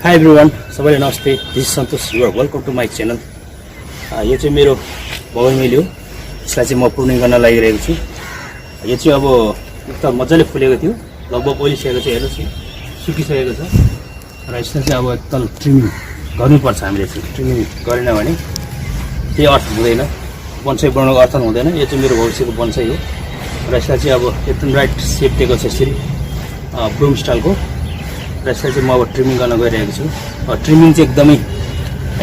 Hi everyone, सबैलाई नमस्ते. This is Santosh. You are welcome to my channel. यो चाहिँ मेरो बौगैभिलिया हो. यसलाई चाहिँ म प्रुनिङ गर्न लागिरहेको छु. यो चाहिँ अब एकदम मजाले फुलेको थियो. लगभग ओलिसकेको छ, हेर्नुस् सुकिसकेको छ. र यसलाई चाहिँ अब एकदम ट्रिमिङ गर्नुपर्छ हामीले चाहिँ. ट्रिमिङ गरेन भने केही अर्थ हुँदैन. बन्साई बनाउनुको अर्थ हुँदैन. यो चाहिँ मेरो भविष्यको बन्साई हो. र यसलाई चाहिँ अब एकदम राइट सेप दिएको छ यसरी ब्लुम स्टाइलको. र यसलाई चाहिँ म अब ट्रिमिङ गर्न गइरहेको छु. ट्रिमिङ चाहिँ एकदमै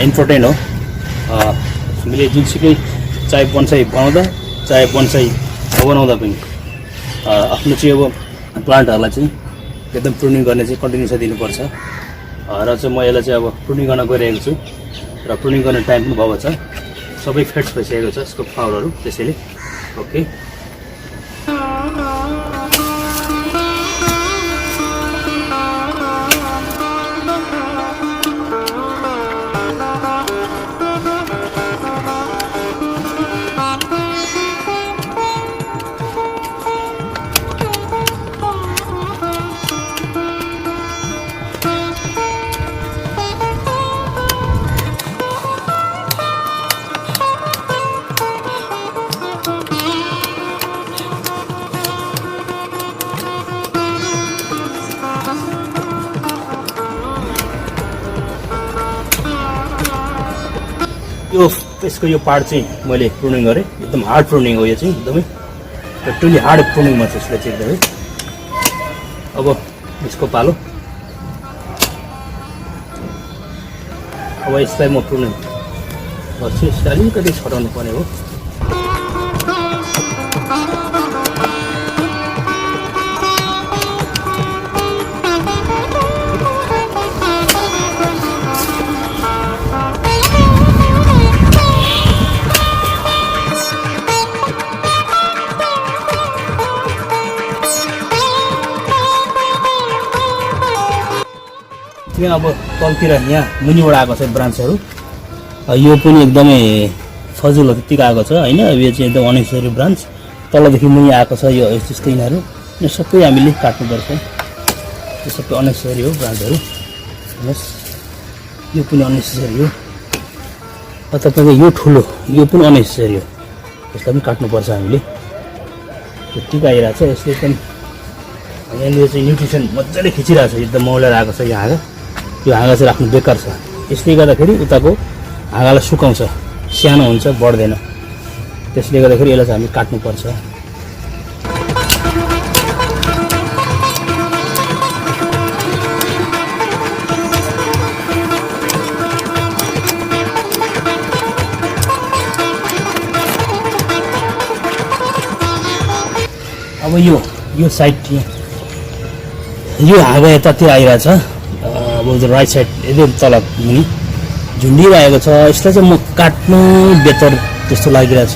इम्पोर्टेन्ट हो. हामीले जुनसुकै चाहे बन्साई बनाउँदा चाहे बन्साई नबनाउँदा पनि आफ्नो चाहिँ अब प्लान्टहरूलाई चाहिँ एकदम प्रुनिङ गर्ने चाहिँ कन्टिन्युस दिनुपर्छ. र चाहिँ म यसलाई चाहिँ अब प्रुनिङ गर्न गइरहेको छु. र प्रुनिङ गर्ने टाइम पनि भएको छ. सबै फेड्स भइसकेको छ यसको फ्लावरहरू. त्यसैले ओके. यसको यो पार्ट चाहिँ मैले प्रुनिङ गरेँ. एकदम हार्ड प्रुनिङ हो. यो चाहिँ एकदमै टोटली हार्ड प्रुनिङमा छ यसलाई चाहिँ एकदमै. अब यसको पालो. अब यसलाई म प्रुनिङ गर्छु. यसलाई अलिकति छटाउनु पर्ने हो. अब तलतिर यहाँ मुनिबाट आएको छ ब्रान्चहरू. यो पनि एकदमै फजुल हो त्यतिको आएको छ होइन. यो चाहिँ एकदम अनेसरी ब्रान्च तलदेखि मुनि आएको छ. यो यस्तो यिनीहरू यो सबै हामीले काट्नुपर्छ. यो सबै अनेसरी हो ब्रान्चहरू. हेर्नुहोस् यो पनि अनेसरी हो. तपाईँको यो ठुलो यो पनि अनेसरी हो. यसलाई पनि काट्नुपर्छ हामीले. त्यतिको आइरहेको छ. यसले एकदम यहाँनिर चाहिँ न्युट्रिसन मजाले खिचिरहेको छ. एकदम मौलाएर आएको छ यो हाँगा. यो हाँगा चाहिँ राख्नु बेकार छ. यसले गर्दाखेरि उताको हाँगालाई सुकाउँछ. सानो हुन्छ, बढ्दैन. त्यसले गर्दाखेरि यसलाई चाहिँ हामी काट्नुपर्छ. अब यो साइड यो हाँगा यतातिर आइरहेछ. अब राइट साइड एकदम तल मुनि झुन्डिरहेको छ. यसलाई चाहिँ म काट्नु बेटर जस्तो लागिरहेछ.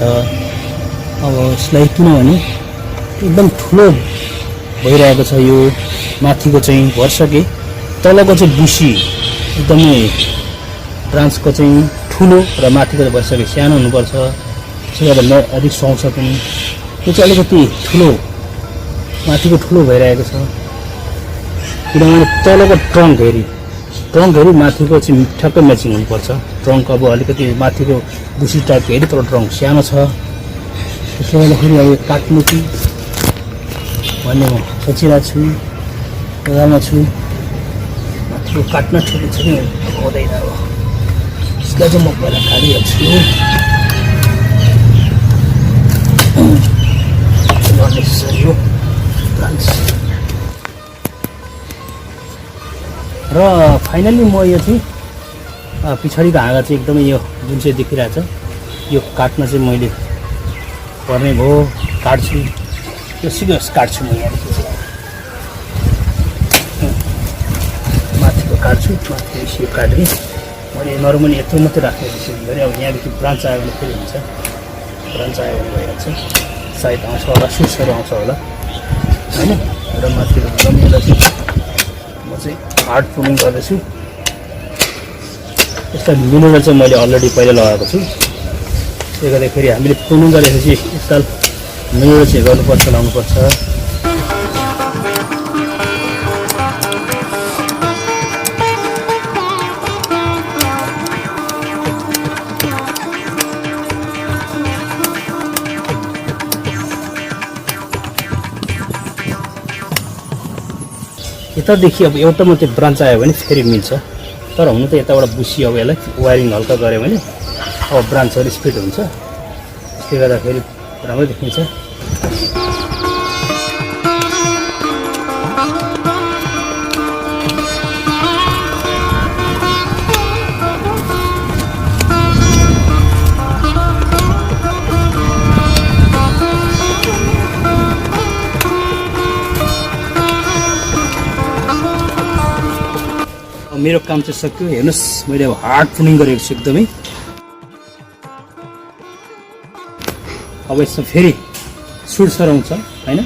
अब यसलाई किनभने एकदम ठुलो भइरहेको छ. यो माथिको चाहिँ भर्सके तलको चाहिँ बुसी एकदमै ब्रान्चको चाहिँ ठुलो र माथिको चाहिँ भर्सके सानो हुनुपर्छ. त्यसले गर्दा अलिक सुहाउँछ पनि. यो चाहिँ अलिकति ठुलो माथिको ठुलो भइरहेको छ. किनभने तलको ट्रङ्क हेरी माथिको चाहिँ ठ्याक्कै म्याचिङ हुनुपर्छ. ट्रङ्क अब अलिकति माथिको बुसी टाइपको हेरी तर ट्रङ्क सानो छ. त्यसले गर्दाखेरि अब काट्नु कि भन्ने म सोचिरहेको छु. जग्गामा छु. माथिको काट्न ठुलो छ कि हुँदैन. अब यसलाई चाहिँ म पहिला काटिहाल्छु. हो र फाइनल्ली म यो चाहिँ पछाडिको हाँगा चाहिँ एकदमै यो जुन चाहिँ देखिरहेछ यो काट्न चाहिँ मैले पर्ने भयो. काट्छु यो सिधै काट्छु. म यहाँ माथिको काट्छु. माथिको सिप काट्ने मैले नर्मली यत्रो मात्रै राख्ने विषय गरे. अब यहाँदेखि ब्रान्च आयो भने फेरि हुन्छ. ब्रान्च आयो भने भइहाल्छ. सायद आउँछ होला, सुसहरू आउँछ होला होइन. र माथिको जमिनलाई चाहिँ म चाहिँ हार्ड प्रुनिङ गर्दैछु. यसलाई मिनेर चाहिँ मैले अलरेडी पहिला लगाएको छु. त्यसले गर्दाखेरि हामीले प्रुनिङ गरेपछि एकताल मिनेर चाहिँ गर्नुपर्छ, लाउनुपर्छ. यतादेखि अब एउटा मात्रै ब्रान्च आयो भने फेरि मिल्छ तर हुनु त यताबाट बुसी अब यसलाई वायरिङ हल्का गऱ्यो भने अब ब्रान्चहरू स्पिड हुन्छ त्यसले गर्दाखेरि राम्रो देखिन्छ मेरो काम चाहिँ सक्यो हेर्नुस् मैले अब हार्ड प्रुनिङ गरेको छु एकदमै अब यसमा फेरि सुड सराउँछ हैन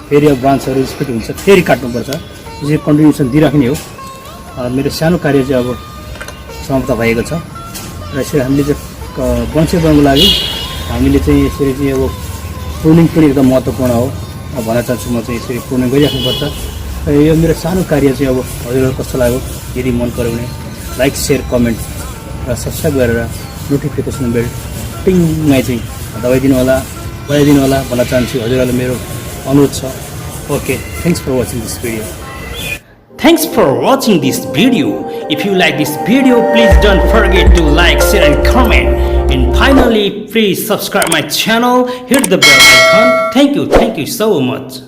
फेरि अब ब्रान्चहरू स्पिड हुन्छ फेरि काट्नुपर्छ यसरी कन्टिन्युसन दिइराख्ने हो मेरो सानो कार्य चाहिँ अब समाप्त भएको छ र यसरी हामीले चाहिँ बन्साई बनाउनको लागि हामीले चाहिँ यसरी चाहिँ अब प्रुनिङ पनि एकदम महत्त्वपूर्ण हो भन्न चाहन्छु म चाहिँ यसरी प्रुनिङ गरिराख्नुपर्छ र यो मेरो सानो कार्य चाहिँ अब हजुरहरू कस्तो लाग्यो यदि मन पर्यो भने लाइक सेयर कमेन्ट र सब्सक्राइब गरेर नोटिफिकेसन बेल टिङमा चाहिँ दबाइदिनु होला बजाइदिनु होला भन्न चाहन्छु हजुरहरूलाई मेरो अनुरोध छ okay thanks for watching this video Thanks for watching this video. If you like this video, please don't forget to like, share and comment. And finally, please subscribe my channel, hit the bell icon. Thank you so much.